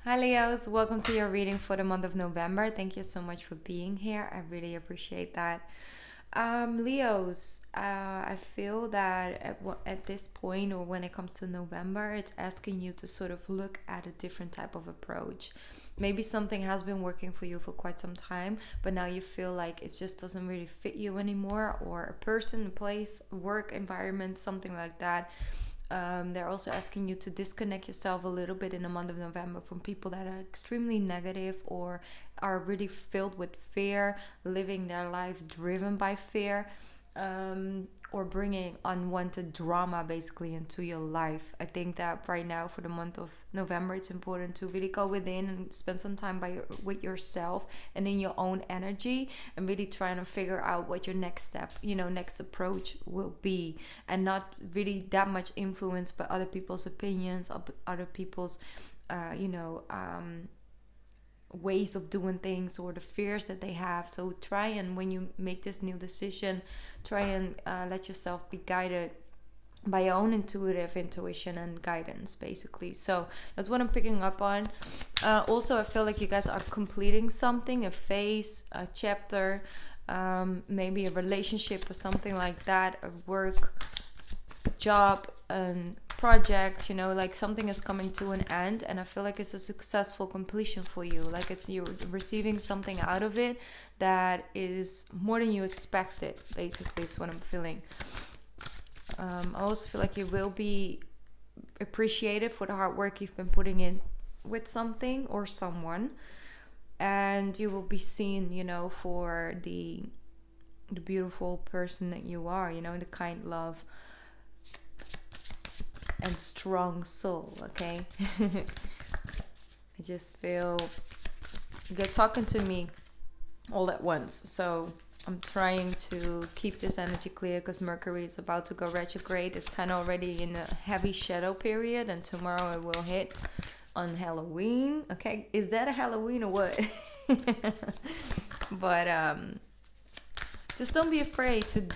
Hi Leos, welcome to your reading for the month of November. Thank you so much for being here. I really appreciate that. Leos, I feel that at this point, or when it comes to November, it's asking you to sort of look at a different type of approach. Maybe something has been working for you for quite some time, but now you feel like it just doesn't really fit you anymore, or a person, a place, work environment, something like that. They're also asking you to disconnect yourself a little bit in the month of November from people that are extremely negative or are really filled with fear, living their life driven by fear, or bringing unwanted drama basically into your life. I think that right now for the month of November, it's important to really go within and spend some time with yourself and in your own energy, and really trying to figure out what your next step, next approach will be, and not really that much influenced by other people's opinions, other people's, ways of doing things or the fears that they have. So try and, when you make this new decision, try and let yourself be guided by your own intuition and guidance, basically. So that's what I'm picking up on. Also, I feel like you guys are completing something, a phase, a chapter, maybe a relationship or something like that, a work, job, and project, like something is coming to an end, and I feel like it's a successful completion for you. Like you're receiving something out of it that is more than you expected, basically. Is what I'm feeling. I also feel like you will be appreciated for the hard work you've been putting in with something or someone, and you will be seen, for the beautiful person that you are, the kind love and strong soul. Okay. I just feel you're talking to me all at once, so I'm trying to keep this energy clear because Mercury is about to go retrograde. It's kind of already in a heavy shadow period, and tomorrow it will hit on Halloween. Okay, is that a Halloween or what? But just don't be afraid to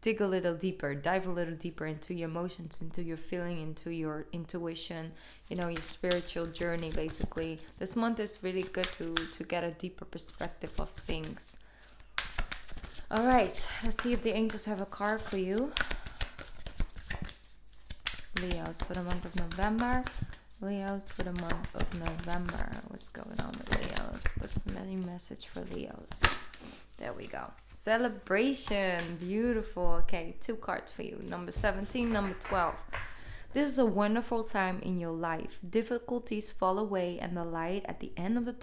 dig a little deeper, dive a little deeper into your emotions, into your feeling, into your intuition, your spiritual journey, basically. This month is really good to get a deeper perspective of things. All right, let's see if the angels have a card for you. Leos for the month of November. Leos for the month of November. What's going on with Leos? What's the message for Leos? There we go. Celebration. Beautiful. Okay, 2 cards for you. Number 17, number 12. This is a wonderful time in your life. Difficulties fall away, and the light at the end of the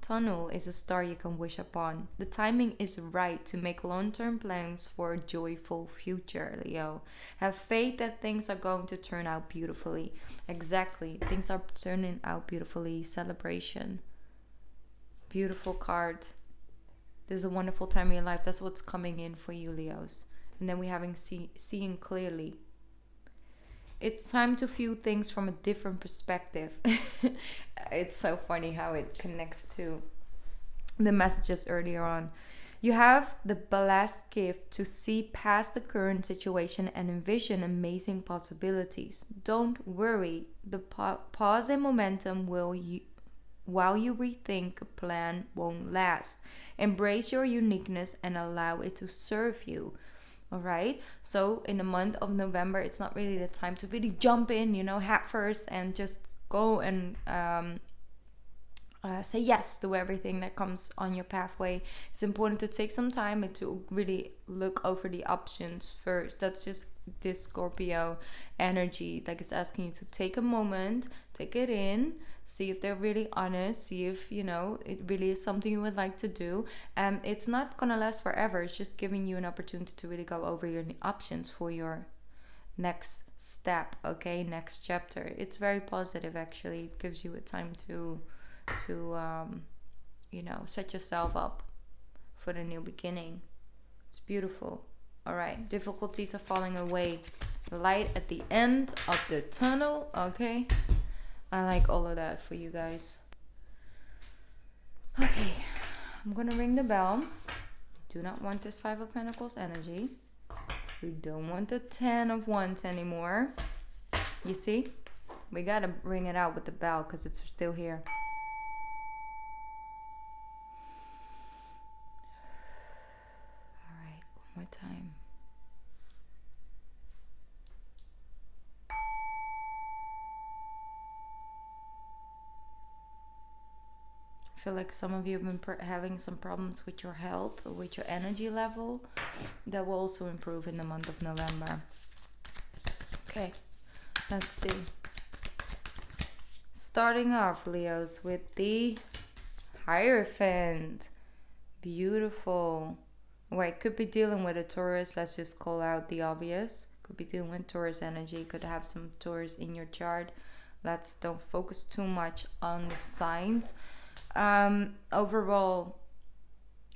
tunnel is a star you can wish upon. The timing is right to make long-term plans for a joyful future, Leo. Have faith that things are going to turn out beautifully. Exactly. Things are turning out beautifully. Celebration. Beautiful card. This is a wonderful time in your life. That's what's coming in for you, Leos. And then we're having seeing clearly. It's time to view things from a different perspective. It's so funny how it connects to the messages earlier on. You have the blessed gift to see past the current situation and envision amazing possibilities. Don't worry. The pause and momentum while you rethink a plan won't last. Embrace your uniqueness and allow it to serve you. All right. So in the month of November, it's not really the time to really jump in, hat first, and just go and say yes to everything that comes on your pathway. It's important to take some time and to really look over the options first. That's just this Scorpio energy. Like, it's asking you to take a moment, take it in, see if they're really honest, see if, it really is something you would like to do. It's not going to last forever. It's just giving you an opportunity to really go over your options for your next step, okay? Next chapter. It's very positive, actually. It gives you a time to set yourself up for the new beginning. It's beautiful. All right. Difficulties are falling away. Light at the end of the tunnel, okay? I like all of that for you guys. Okay, I'm gonna ring the bell. Do not want this 5 of Pentacles energy. We don't want the 10 of Wands anymore. You see? We gotta ring it out with the bell because it's still here. time. I feel like some of you have been having some problems with your health or with your energy level. That will also improve in the month of November. Okay, let's see. Starting off, Leos, with the Hierophant. Beautiful. Wait, could be dealing with a Taurus. Let's just call out the obvious. Could be dealing with Taurus energy. Could have some Taurus in your chart. Let's don't focus too much on the signs. Overall,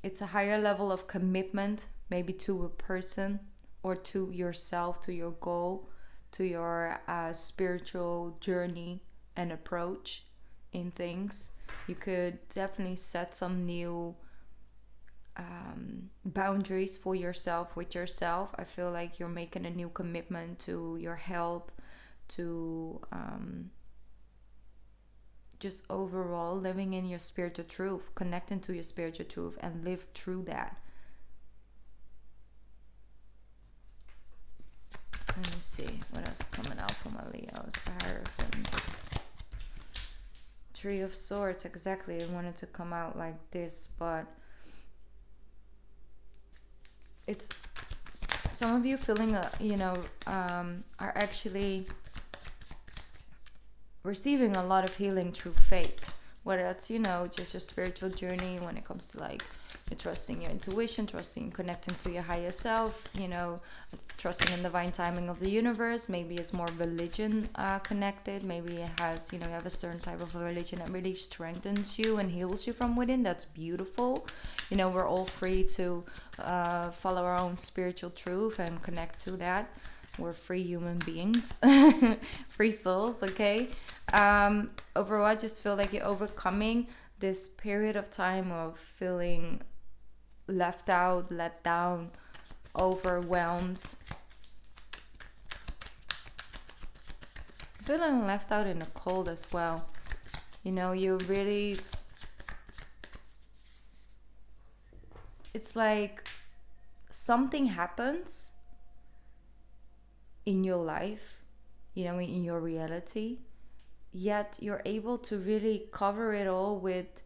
it's a higher level of commitment, maybe to a person or to yourself, to your goal, to your spiritual journey and approach in things. You could definitely set some new boundaries for yourself with yourself. I feel like you're making a new commitment to your health, to just overall living in your spiritual truth, connecting to your spiritual truth and live through that. Let me see what else coming out for my Leos. The Hierophant. Three of Swords, exactly. I wanted to come out like this, but it's some of you feeling are actually receiving a lot of healing through faith, whether that's just your spiritual journey when it comes to like trusting your intuition, trusting connecting to your higher self, trusting in divine timing of the universe. Maybe it's more religion connected. Maybe it has you have a certain type of a religion that really strengthens you and heals you from within. That's beautiful. We're all free to follow our own spiritual truth and connect to that. We're free human beings, free souls, okay? Overall, I just feel like you're overcoming this period of time of feeling left out, let down, overwhelmed. Feeling left out in the cold as well. You really... It's like something happens in your life, in your reality, yet you're able to really cover it all with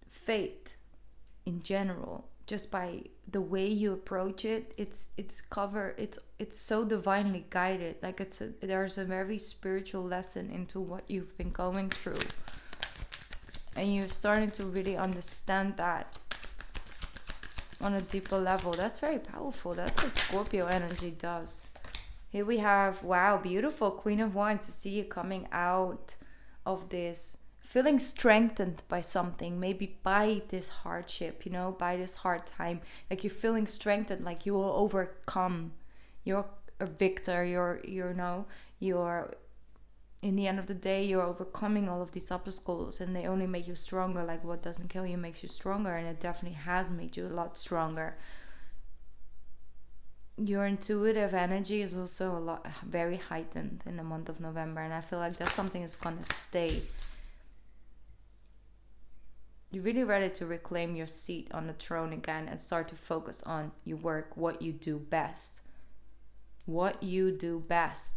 faith in general, just by the way you approach it. It's so divinely guided. Like there's a very spiritual lesson into what you've been going through, and you're starting to really understand that on a deeper level. That's very powerful. That's what Scorpio energy does. Here we have, wow, beautiful Queen of Wands. To see you coming out of this, feeling strengthened by something, maybe by this hardship, by this hard time. Like you're feeling strengthened, like you will overcome. You're a victor. You're in the end of the day, you're overcoming all of these obstacles, and they only make you stronger. Like what doesn't kill you makes you stronger, and it definitely has made you a lot stronger. Your intuitive energy is also very heightened in the month of November, and I feel like that's something that's gonna stay. You're really ready to reclaim your seat on the throne again and start to focus on your work, what you do best. What you do best.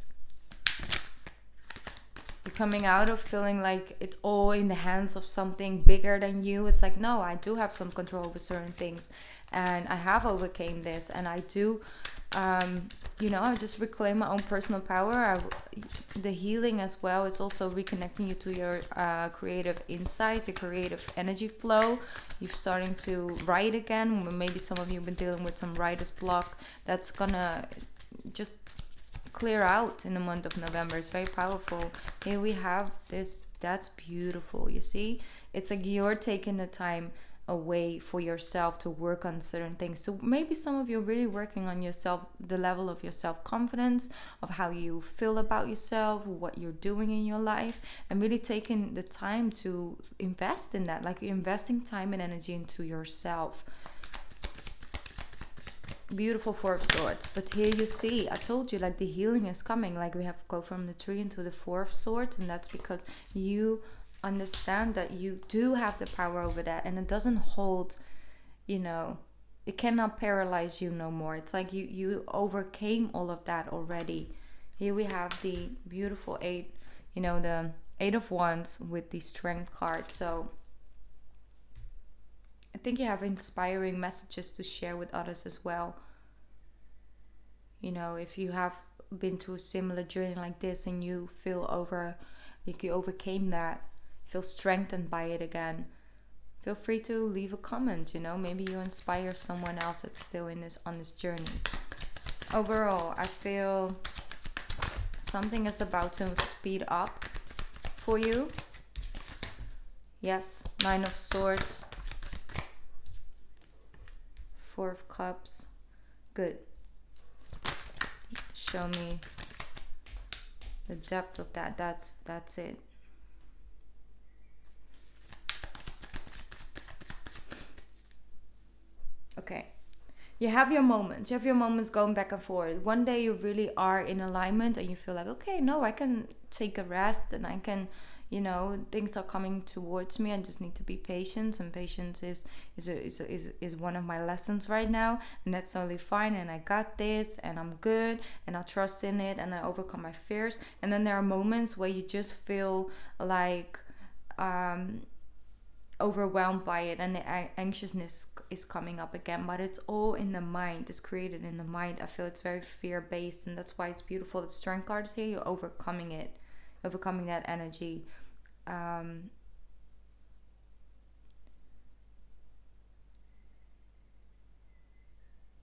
You're coming out of feeling like it's all in the hands of something bigger than you. It's like, no, I do have some control over certain things, and I have overcame this, and I do, I just reclaim my own personal power. The healing as well is also reconnecting you to your creative insights, your creative energy flow. You're starting to write again. Maybe some of you have been dealing with some writer's block. That's gonna just clear out in the month of November. It's very powerful. Here we have this. That's beautiful. You see, it's like you're taking the time away for yourself to work on certain things. So maybe some of you are really working on yourself, the level of your self-confidence, of how you feel about yourself, what you're doing in your life, and really taking the time to invest in that. Like you're investing time and energy into yourself. Beautiful Four of Swords. But here you see, I told you, like the healing is coming. Like we have to go from the 3 into the 4 of Swords, and that's because you understand that you do have the power over that, and it doesn't hold it cannot paralyze you no more. It's like you overcame all of that already. Here we have the beautiful 8, you know, the 8 of Wands with the Strength card. So I think you have inspiring messages to share with others as well. You know, if you have been through a similar journey like this and you feel like you overcame that, feel strengthened by it again, feel free to leave a comment. You know, maybe you inspire someone else that's still on this journey. Overall, I feel something is about to speed up for you. Yes, 9 of Swords, 4 of Cups. Good. Show me the depth of that. That's it. Okay. You have your moments. You have your moments going back and forth. One day you really are in alignment and you feel like, okay, no, I can take a rest and I can, you know, things are coming towards me. I just need to be patient, and patience is one of my lessons right now, and that's totally fine. And I got this, and I'm good, and I trust in it, and I overcome my fears. And then there are moments where you just feel like overwhelmed by it, and the anxiousness is coming up again. But it's all in the mind. It's created in the mind. I feel it's very fear-based, and that's why it's beautiful. The Strength card is here. You're overcoming it, overcoming that energy.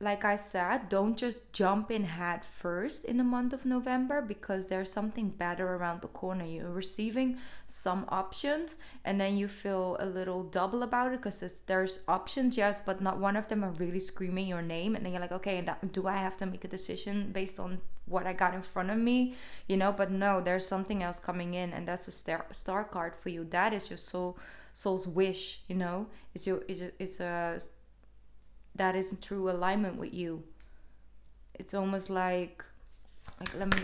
Like I said, don't just jump in head first in the month of November, because there's something better around the corner. You're receiving some options and then you feel a little double about it, because there's options, yes, but not one of them are really screaming your name. And then you're like, okay, do I have to make a decision based on what I got in front of me? You know, but no, there's something else coming in, and that's a star card for you. That is your soul's wish, you know. That is in true alignment with you. It's almost like let me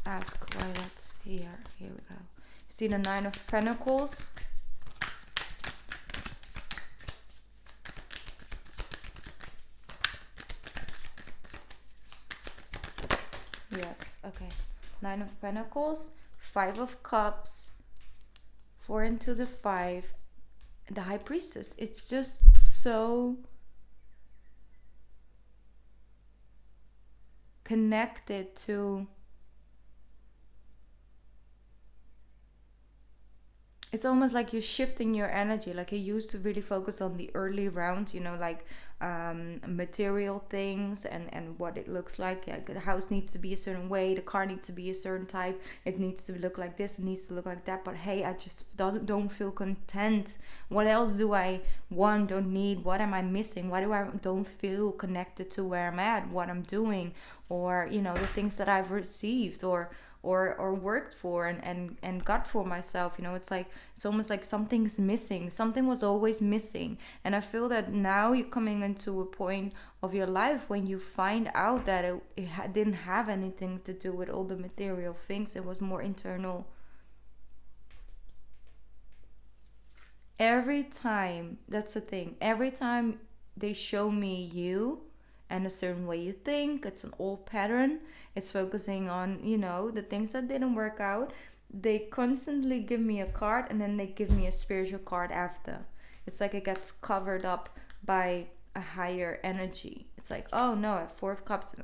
ask why that's here. Here we go. See the 9 of Pentacles? Yes, okay. 9 of Pentacles, 5 of Cups, 4 into the 5, the High Priestess. It's just so connected to, it's almost like you're shifting your energy. Like you used to really focus on the early round, you know, like material things and what it looks like. Yeah, the house needs to be a certain way, the car needs to be a certain type, it needs to look like this, it needs to look like that. But hey, I just don't feel content. What else do I want, don't need? What am I missing? Why do I don't feel connected to where I'm at, what I'm doing, or you know, the things that I've received or worked for and got for myself? You know, it's almost like something's missing. Something was always missing. And I feel that now you're coming into a point of your life when you find out that it didn't have anything to do with all the material things. It was more internal. Every time, that's the thing, every time they show me you and a certain way you think, it's an old pattern. It's focusing on, you know, the things that didn't work out. They constantly give me a card and then they give me a spiritual card after. It's like it gets covered up by a higher energy. It's like, oh no, I have 4 of Cups,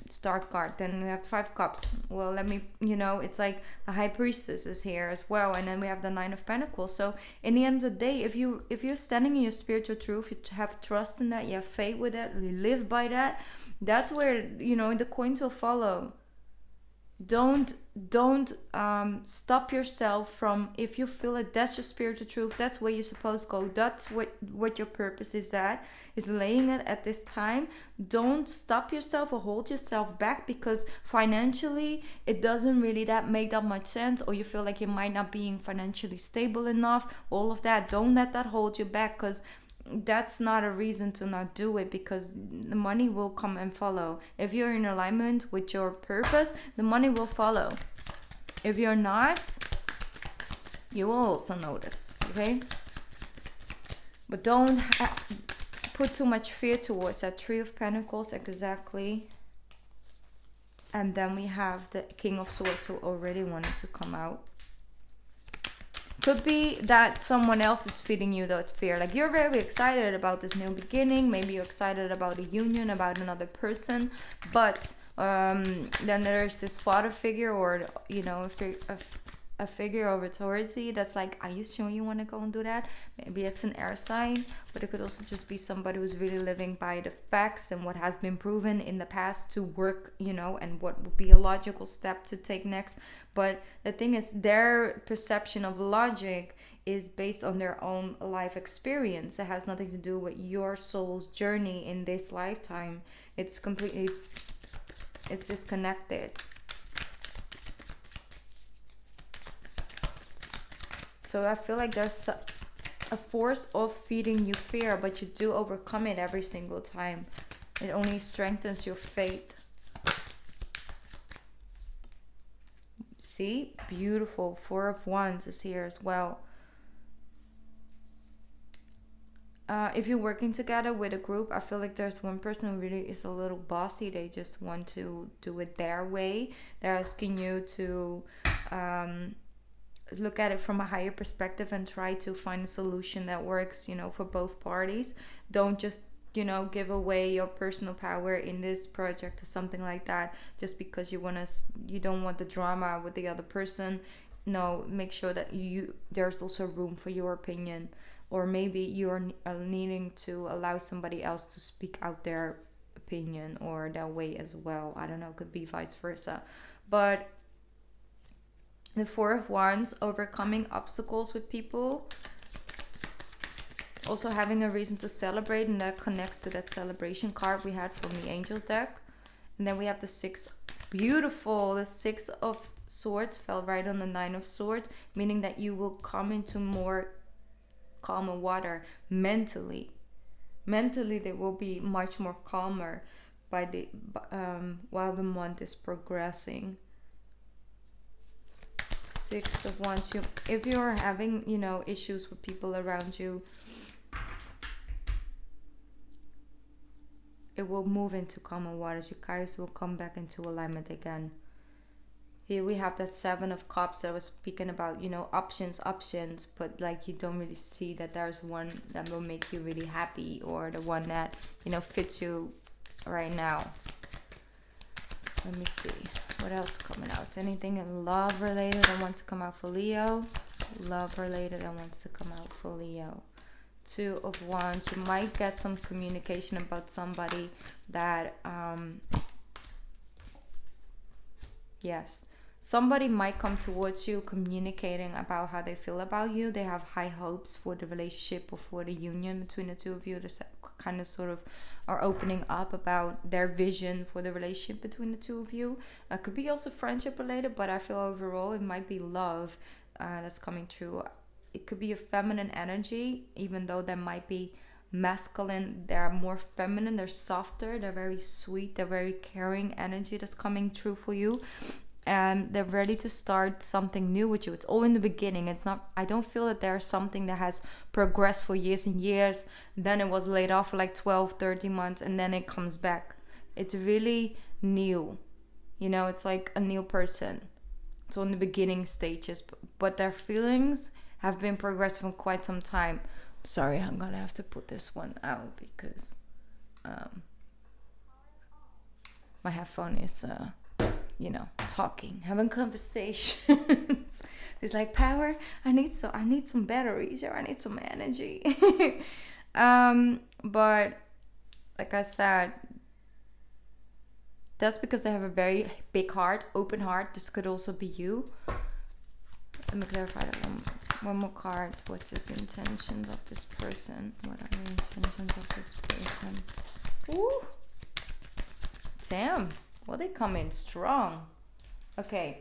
star card. Then we have 5 Cups. Well, let me, you know, it's like the High Priestess is here as well. And then we have the 9 of Pentacles. So in the end of the day, if you're standing in your spiritual truth, you have trust in that, you have faith with that, you live by that, that's where, you know, the coins will follow. Don't stop yourself from, if you feel like that's your spiritual truth, that's where you're supposed to go, that's what your purpose is laying it at this time. Don't stop yourself or hold yourself back because financially it doesn't really make that much sense, or you feel like you might not being financially stable enough. All of that, don't let that hold you back, because that's not a reason to not do it, because the money will come and follow. If you're in alignment with your purpose, the money will follow. If you're not, you will also notice, okay? But don't put too much fear towards that. 3 of Pentacles, exactly. And then we have the King of Swords, who already wanted to come out. Could be that someone else is feeding you that fear. Like, you're very excited about this new beginning. Maybe you're excited about a union, about another person. But then there's this father figure, or, you know, a figure of authority that's like, are you sure you want to go and do that? Maybe it's an air sign, but it could also just be somebody who's really living by the facts and what has been proven in the past to work, you know, and what would be a logical step to take next. But the thing is, their perception of logic is based on their own life experience. It has nothing to do with your soul's journey in this lifetime. It's disconnected. So I feel like there's a force of feeding you fear, but you do overcome it every single time. It only strengthens your faith. See? Beautiful. 4 of Wands is here as well. If you're working together with a group, I feel like there's one person who really is a little bossy. They just want to do it their way. They're asking you to look at it from a higher perspective and try to find a solution that works, you know, for both parties. Don't just, you know, give away your personal power in this project or something like that just because you don't want the drama with the other person. No, make sure that there's also room for your opinion, or maybe you're needing to allow somebody else to speak out their opinion or their way as well. I don't know, could be vice versa. But the 4 of Wands, overcoming obstacles with people. Also having a reason to celebrate, and that connects to that celebration card we had from the Angels deck. And then we have the 6, beautiful, the 6 of Swords fell right on the 9 of Swords, meaning that you will come into more calmer water mentally. Mentally, they will be much more calmer while the month is progressing. 6 of Wands. If you're having, you know, issues with people around you, it will move into calmer waters. You guys will come back into alignment again. Here we have that 7 of Cups that was speaking about, you know, options, but like you don't really see that there's one that will make you really happy, or the one that, you know, fits you right now. Let me see. What else coming out? Is anything love related that wants to come out for Leo? Love related that wants to come out for Leo. 2 of Wands. You might get some communication about somebody that, yes. Somebody might come towards you communicating about how they feel about you. They have high hopes for the relationship or for the union between the two of you. They kind of sort of are opening up about their vision for the relationship between the two of you. Could be also friendship related, but I feel overall it might be love that's coming through. It could be a feminine energy, even though there might be masculine. They're more feminine, they're softer, they're very sweet, they're very caring energy that's coming through for you. And they're ready to start something new with you. It's all in the beginning. It's not, I don't feel that there's something that has progressed for years and years, then it was laid off for like 12, 13 months, and then it comes back. It's really new. You know, it's like a new person. It's on the beginning stages, but their feelings have been progressing for quite some time. Sorry, I'm gonna have to put this one out because my headphone is you know, talking, having conversations. It's like, power, I need some batteries, or I need some energy. But like I said, that's because they have a very big heart, open heart. This could also be you. Let me clarify that one more card. What's this intentions of this person? What are the intentions of this person? Ooh. Damn. Well, they come in strong. Okay.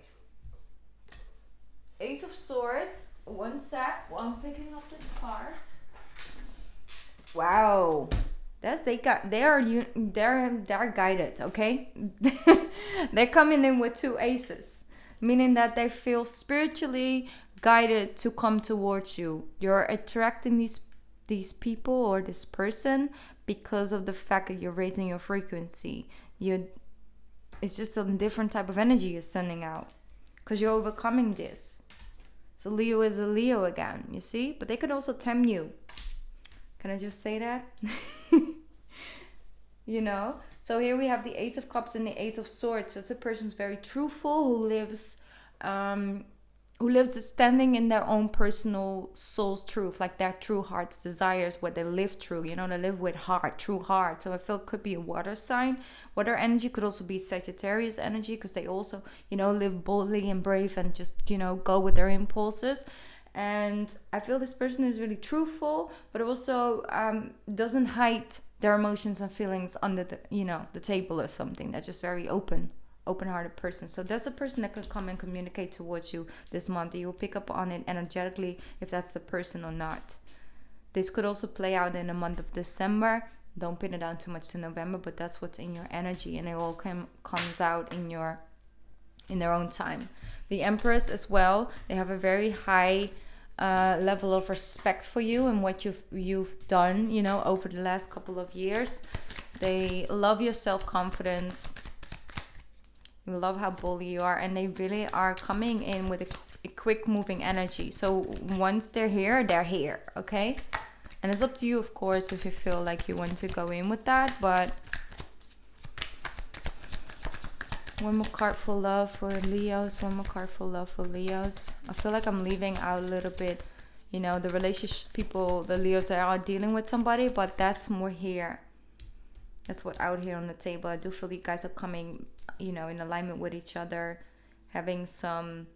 Ace of Swords. One sec while I'm picking up this card. Wow. They're guided, okay? They're coming in with 2 aces, meaning that they feel spiritually guided to come towards you. You're attracting these these people or this person because of the fact that you're raising your frequency. It's just a different type of energy you're sending out because you're overcoming this. So Leo is a Leo again, you see? But they could also tempt you. Can I just say that? You know? So here we have the Ace of Cups and the Ace of Swords. So it's a person who's very truthful, who lives standing in their own personal soul's truth, like their true heart's desires, what they live through, you know, they live with heart, true heart. So I feel it could be a water sign. Water energy could also be Sagittarius energy, because they also, you know, live boldly and brave and just, you know, go with their impulses. And I feel this person is really truthful, but also doesn't hide their emotions and feelings under the, you know, the table or something. They're just very open-hearted person. So there's a person that could come and communicate towards you this month. You will pick up on it energetically if that's the person or not. This could also play out in the month of December. Don't pin it down too much to November, but that's what's in your energy, and it all comes out in their own time. The Empress as well, they have a very high level of respect for you and what you've done, you know, over the last couple of years. They love your self-confidence. They love how bold you are, and they really are coming in with a quick moving energy. So once they're here, okay? And it's up to you, of course, if you feel like you want to go in with that, but one more card for love for Leos. One more card for love for Leos. I feel like I'm leaving out a little bit, you know, the relationship people, the Leos that are dealing with somebody, but that's more here. That's what out here on the table. I do feel you guys are coming, you know, in alignment with each other, having some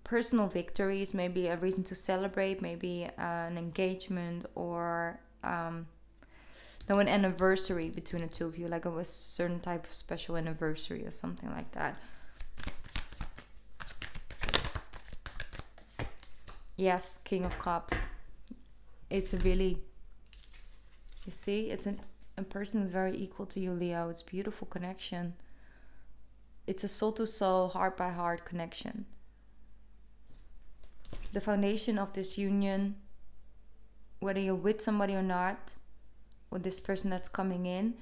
personal victories, maybe a reason to celebrate, maybe an engagement or an anniversary between the two of you, like a certain type of special anniversary or something like that. Yes, King of Cups. It's really, you see, it's a person who's very equal to you, Leo. It's a beautiful connection. It's a soul to soul, heart by heart connection. The foundation of this union, whether you're with somebody or not, or this person that's coming in,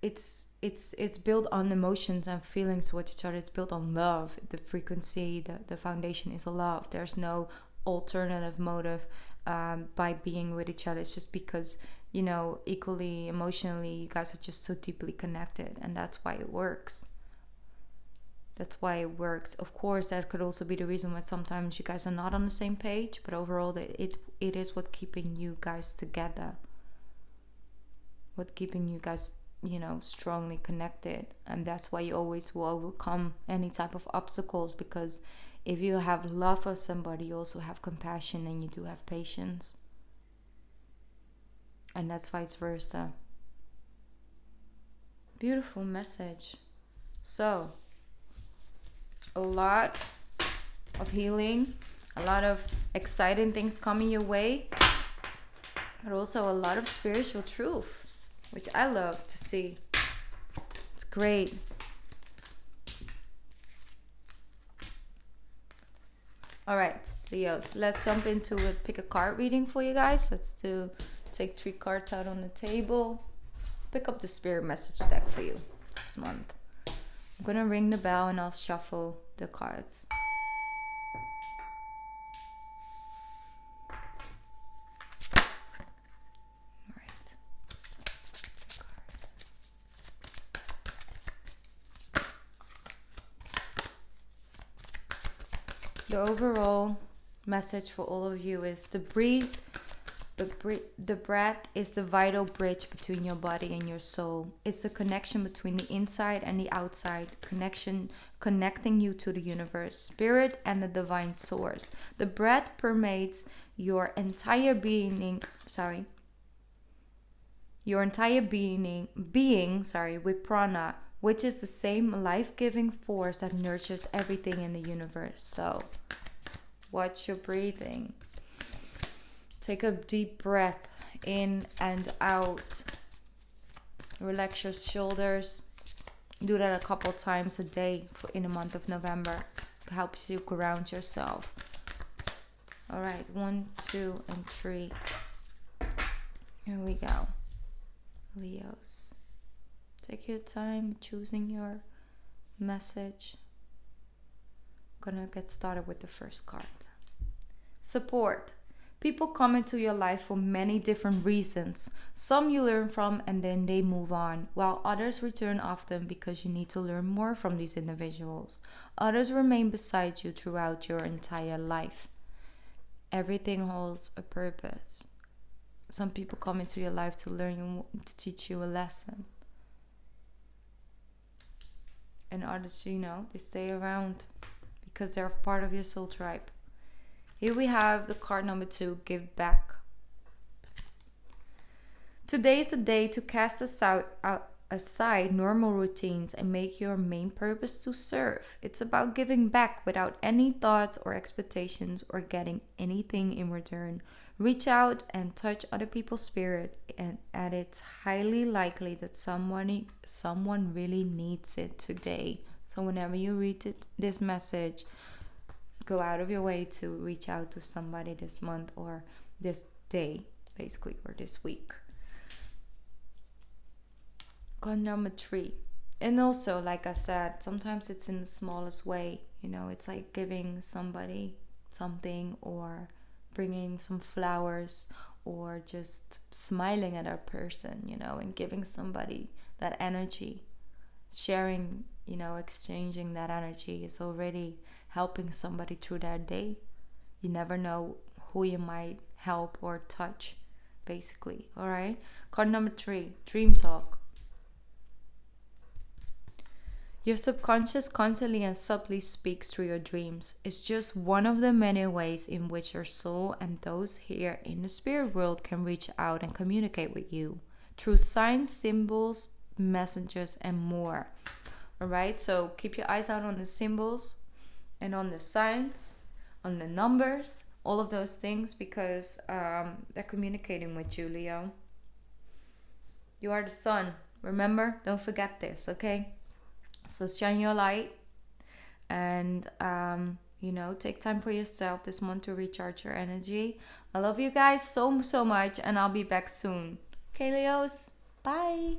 it's built on emotions and feelings towards each other. It's built on love. The frequency, the foundation is love. There's no alternative motive by being with each other. It's just because, you know, equally emotionally, you guys are just so deeply connected, and that's why it works. That's why it works. Of course, that could also be the reason why sometimes you guys are not on the same page, but overall, it is what keeping you guys together. What keeping you guys, you know, strongly connected. And that's why you always will overcome any type of obstacles, because if you have love for somebody, you also have compassion and you do have patience. And that's vice versa. Beautiful message. So, a lot of healing, a lot of exciting things coming your way, but also a lot of spiritual truth, which I love to see. It's great. All right, Leos, let's jump into it. Pick a card reading for you guys. Take 3 cards out on the table. Pick up the spirit message deck for you this month. I'm gonna ring the bell and I'll shuffle the cards. All right. The overall message for all of you is to breathe. The breath is the vital bridge between your body and your soul. It's the connection between the inside and the outside, connecting you to the universe, spirit, and the divine source. The breath permeates your entire being, with prana, which is the same life-giving force that nurtures everything in the universe. So, watch your breathing. Take a deep breath in and out. Relax your shoulders. Do that a couple times a day in the month of November. It helps you ground yourself. All right, 1, 2, and 3. Here we go. Leos. Take your time choosing your message. Gonna get started with the first card. Support. People come into your life for many different reasons. Some you learn from and then they move on, while others return often because you need to learn more from these individuals. Others remain beside you throughout your entire life. Everything holds a purpose. Some people come into your life to learn you, to teach you a lesson. And others, they stay around because they're part of your soul tribe. Here we have the card number 2, give back. Today is the day to cast aside normal routines and make your main purpose to serve. It's about giving back without any thoughts or expectations or getting anything in return. Reach out and touch other people's spirit, and it's highly likely that someone really needs it today. So whenever you read this message, go out of your way to reach out to somebody this month or this day, basically, or this week. Card number 3. And also, like I said, sometimes it's in the smallest way. It's like giving somebody something, or bringing some flowers, or just smiling at a person, and giving somebody that energy. Sharing, exchanging that energy is already helping somebody through their day. You never know who you might help or touch, basically. All right. Card number 3, dream talk. Your subconscious constantly and subtly speaks through your dreams. It's just one of the many ways in which your soul and those here in the spirit world can reach out and communicate with you through signs, symbols, messages, and more. All right. So keep your eyes out on the symbols and on the signs, on the numbers, all of those things, because they're communicating with you, Leo. You are the sun. Remember, don't forget this, okay? So shine your light and, take time for yourself this month to recharge your energy. I love you guys so, so much, and I'll be back soon. Okay, Leos? Bye.